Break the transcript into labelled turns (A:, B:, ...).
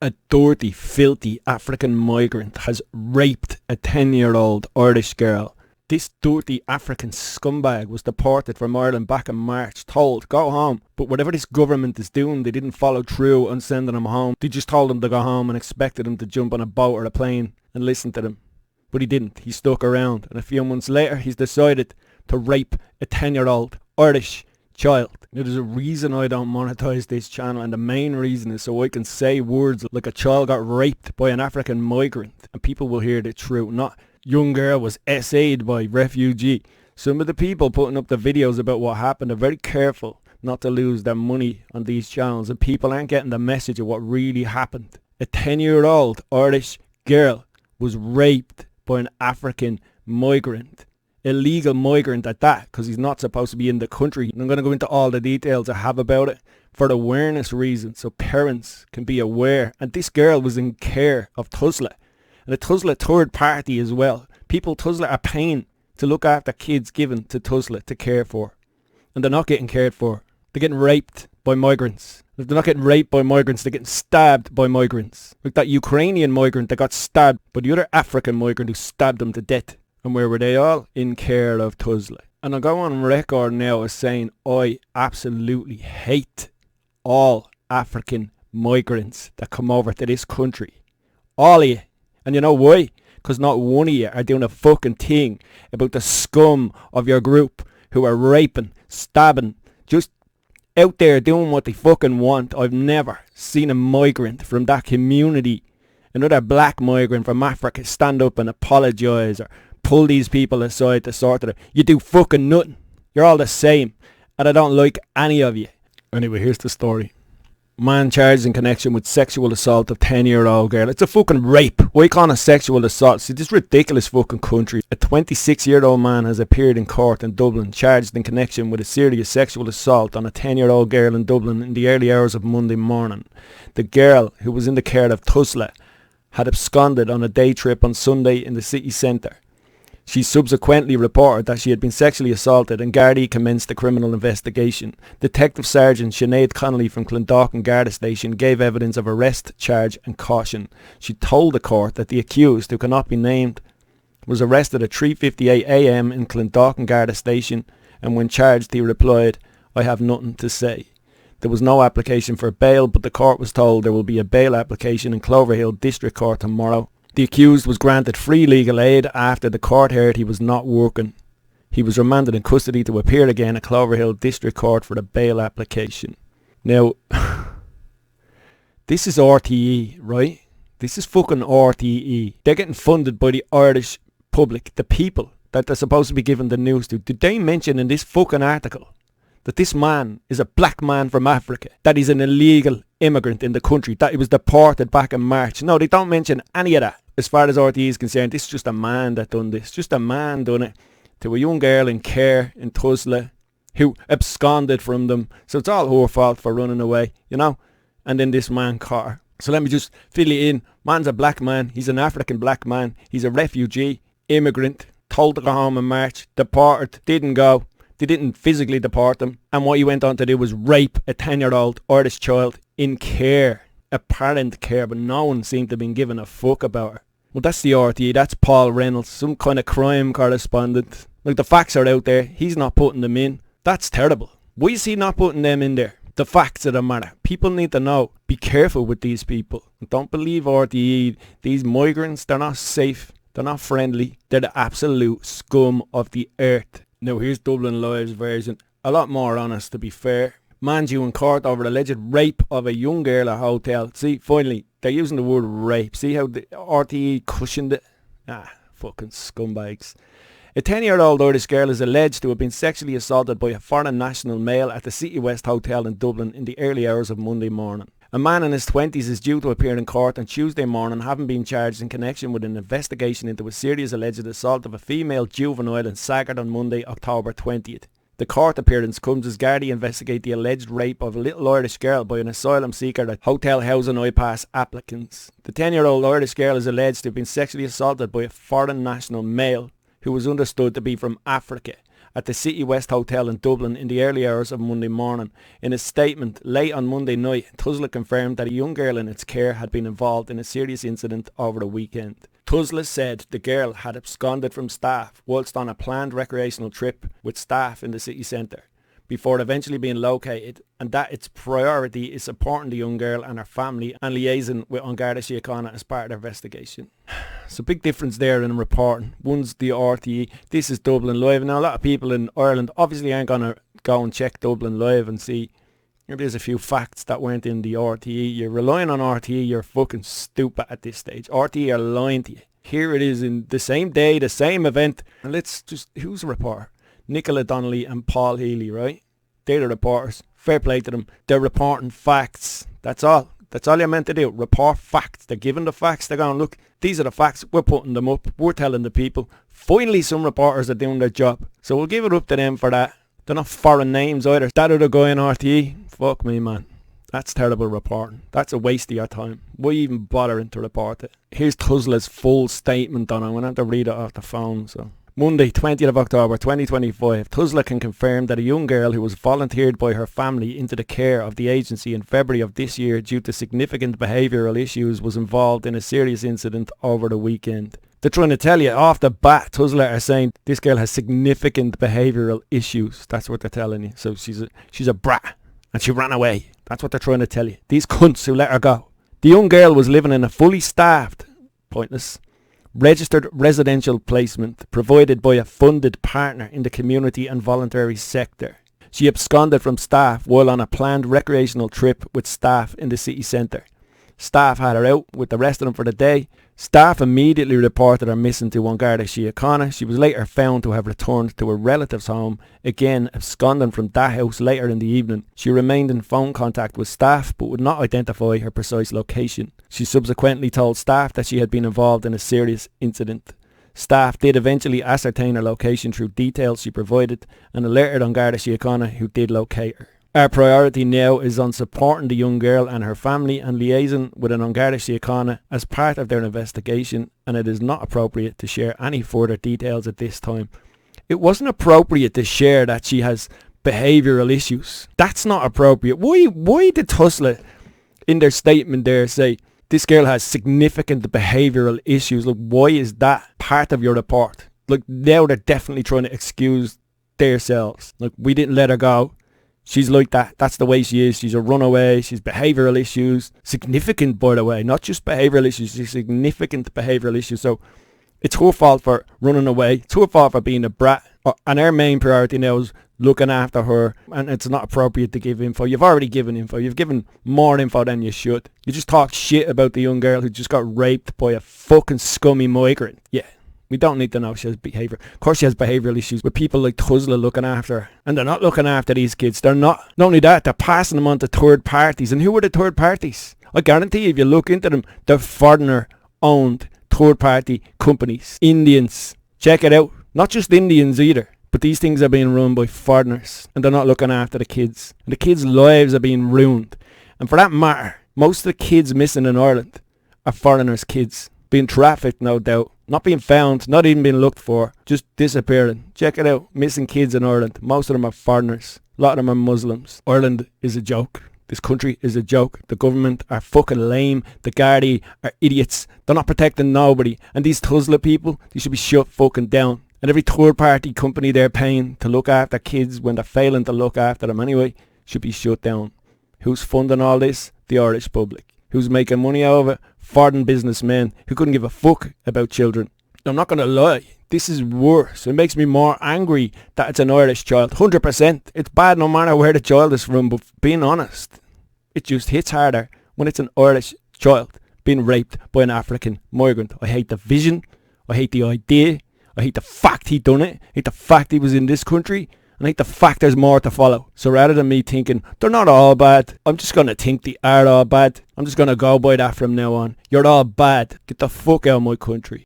A: A dirty, filthy African migrant has raped a 10-year-old Irish girl. This dirty African scumbag was deported from Ireland back in March, told, go home. But whatever this government is doing, they didn't follow through on sending him home. They just told him to go home and expected him to jump on a boat or a plane and listen to them. But he didn't. He stuck around. And a few months later, he's decided to rape a 10-year-old Irish child. Now, there's a reason I don't monetize this channel, and the main reason is so I can say words like a child got raped by an African migrant and people will hear the truth, not young girl was SA'd by refugee. Some of the people putting up the videos about what happened are very careful not to lose their money on these channels, and people aren't getting the message of what really happened. A 10-year-old Irish girl was raped by an African migrant. Illegal migrant at that, because he's not supposed to be in the country. And I'm going to go into all the details I have about it for awareness reasons, so parents can be aware. And this girl was in care of TUSLA, and a TUSLA third party as well. People TUSLA are paying to look after kids given to TUSLA to care for, and they're not getting cared for. They're getting raped by migrants. If they're not getting raped by migrants, they're getting stabbed by migrants. Like that Ukrainian migrant that got stabbed by the other African migrant who stabbed him to death. And where were they all? In care of TUSLA. And I'll go on record now as saying I absolutely hate all African migrants that come over to this country. All of you. And you know why? Because not one of you are doing a fucking thing about the scum of your group who are raping, stabbing, just out there doing what they fucking want. I've never seen a migrant from that community, another black migrant from Africa, stand up and apologise or pull these people aside to sort it out. You do fucking nothing. You're all the same. And I don't like any of you. Anyway, here's the story. Man charged in connection with sexual assault of 10-year-old girl. It's a fucking rape. Why call it sexual assault? See, this ridiculous fucking country. A 26-year-old man has appeared in court in Dublin charged in connection with a serious sexual assault on a 10-year-old girl in Dublin in the early hours of Monday morning. The girl, who was in the care of TUSLA, had absconded on a day trip on Sunday in the city centre. She subsequently reported that she had been sexually assaulted, and Gardaí commenced a criminal investigation. Detective Sergeant Sinead Connolly from Clondalkin Garda Station gave evidence of arrest, charge and caution. She told the court that the accused, who cannot be named, was arrested at 3:58 a.m. in Clondalkin Garda Station, and when charged he replied, "I have nothing to say." There was no application for bail, but the court was told there will be a bail application in Cloverhill District Court tomorrow. The accused was granted free legal aid after the court heard he was not working. He was remanded in custody to appear again at Cloverhill District Court for the bail application. Now, this is RTE, right? This is fucking RTE. They're getting funded by the Irish public, the people that they're supposed to be giving the news to. Did they mention in this fucking article that this man is a black man from Africa, that he's an illegal immigrant in the country, that he was deported back in March? No, they don't mention any of that. As far as RTE is concerned, this is just a man that done this. Just a man done it to a young girl in care in TUSLA who absconded from them. So it's all her fault for running away, you know? And then this man caught her. So let me just fill you in. Man's a black man. He's an African black man. He's a refugee, immigrant, told to go home in March, deported, didn't go. They didn't physically deport him. And what he went on to do was rape a 10-year-old Irish child in care. Apparent care, but no one seemed to have been given a fuck about her. Well, that's the RTE. That's Paul Reynolds, some kind of crime correspondent. Like, the facts are out there. He's not putting them in. That's terrible. Why is he not putting them in there? The facts of the matter. People need to know. Be careful with these people. Don't believe RTE. These migrants, they're not safe. They're not friendly. They're the absolute scum of the earth. Now, here's Dublin Live's version. A lot more honest, to be fair. Man due in court over alleged rape of a young girl at a hotel. See, finally, they're using the word rape. See how the RTE cushioned it? Fucking scumbags. A 10-year-old Irish girl is alleged to have been sexually assaulted by a foreign national male at the City West Hotel in Dublin in the early hours of Monday morning. A man in his 20s is due to appear in court on Tuesday morning, having been charged in connection with an investigation into a serious alleged assault of a female juvenile in Saggart on Monday, October 20th. The court appearance comes as Gardaí investigate the alleged rape of a little Irish girl by an asylum seeker at Hotel Housing I-Pass applicants. The 10-year-old Irish girl is alleged to have been sexually assaulted by a foreign national male who was understood to be from Africa at the City West Hotel in Dublin in the early hours of Monday morning. In a statement late on Monday night, TUSLA confirmed that a young girl in its care had been involved in a serious incident over the weekend. TUSLA said the girl had absconded from staff whilst on a planned recreational trip with staff in the city centre, before eventually being located, and that its priority is supporting the young girl and her family and liaising with An Garda Síochána as part of their investigation. So big difference there in reporting. One's the RTE, this is Dublin Live. Now a lot of people in Ireland obviously aren't going to go and check Dublin Live and see there's a few facts that weren't in the RTE. You're relying on RTE, you're fucking stupid at this stage. RTE are lying to you. Here it is in the same day, the same event. And let's just, who's the reporter? Nicola Donnelly and Paul Healy, right? They're the reporters. Fair play to them. They're reporting facts. That's all. That's all you're meant to do. Report facts. They're giving the facts. They're going, look, these are the facts. We're putting them up. We're telling the people. Finally, some reporters are doing their job. So we'll give it up to them for that. They're not foreign names either. That other guy in RTE, fuck me, man. That's terrible reporting. That's a waste of your time. Why even bothering to report it? Here's TUSLA's full statement on it. I'm going to have to read it off the phone, so... Monday, 20th of October 2025, TUSLA can confirm that a young girl who was volunteered by her family into the care of the agency in February of this year due to significant behavioural issues was involved in a serious incident over the weekend. They're trying to tell you off the bat, TUSLA are saying this girl has significant behavioural issues. That's what they're telling you. So she's a brat and she ran away. That's what they're trying to tell you. These cunts who let her go. The young girl was living in a fully staffed, pointless, registered residential placement provided by a funded partner in the community and voluntary sector. She absconded from staff while on a planned recreational trip with staff in the city centre. Staff had her out with the rest of them for the day. Staff immediately reported her missing to An Garda Síochána. She was later found to have returned to a relative's home, again absconding from that house later in the evening. She remained in phone contact with staff but would not identify her precise location. She subsequently told staff that she had been involved in a serious incident. Staff did eventually ascertain her location through details she provided and alerted An Garda Síochána, who did locate her. Our priority now is on supporting the young girl and her family and liaising with An Garda Síochána as part of their investigation, and it is not appropriate to share any further details at this time. It wasn't appropriate to share that she has behavioural issues. That's not appropriate. Why did TUSLA in their statement there say this girl has significant behavioural issues? Like, why is that part of your report? Like, now they're definitely trying to excuse themselves. Like, we didn't let her go. She's like that. That's the way she is. She's a runaway. She's behavioural issues. Significant, by the way. Not just behavioural issues. She's significant behavioural issues. So it's her fault for running away. It's her fault for being a brat. And our main priority now is looking after her. And it's not appropriate to give info. You've already given info. You've given more info than you should. You just talk shit about the young girl who just got raped by a fucking scummy migrant. Yeah. We don't need to know she has behaviour. Of course she has behavioural issues with people like TUSLA looking after her. And they're not looking after these kids. They're not. Not only that, they're passing them on to third parties. And who are the third parties? I guarantee you, if you look into them, they're foreigner-owned third party companies. Indians. Check it out. Not just Indians either. But these things are being run by foreigners. And they're not looking after the kids. And the kids' lives are being ruined. And for that matter, most of the kids missing in Ireland are foreigners' kids. Being trafficked, no doubt. Not being found, not even being looked for, just disappearing. Check it out. Missing kids in Ireland. Most of them are foreigners. A lot of them are Muslims. Ireland is a joke. This country is a joke. The government are fucking lame. The Gardaí are idiots. They're not protecting nobody. And these TUSLA people, they should be shut fucking down. And every third party company they're paying to look after kids when they're failing to look after them anyway, should be shut down. Who's funding all this? The Irish public. Who's making money out of it? Foreign businessmen who couldn't give a fuck about children. I'm not going to lie. This is worse. It makes me more angry that it's an Irish child. 100%. It's bad no matter where the child is from, but being honest, it just hits harder when it's an Irish child being raped by an African migrant. I hate the vision. I hate the idea. I hate the fact he done it. I hate the fact he was in this country. And I hate the fact there's more to follow. So rather than me thinking, they're not all bad, I'm just going to think they are all bad. I'm just going to go by that from now on. You're all bad. Get the fuck out of my country.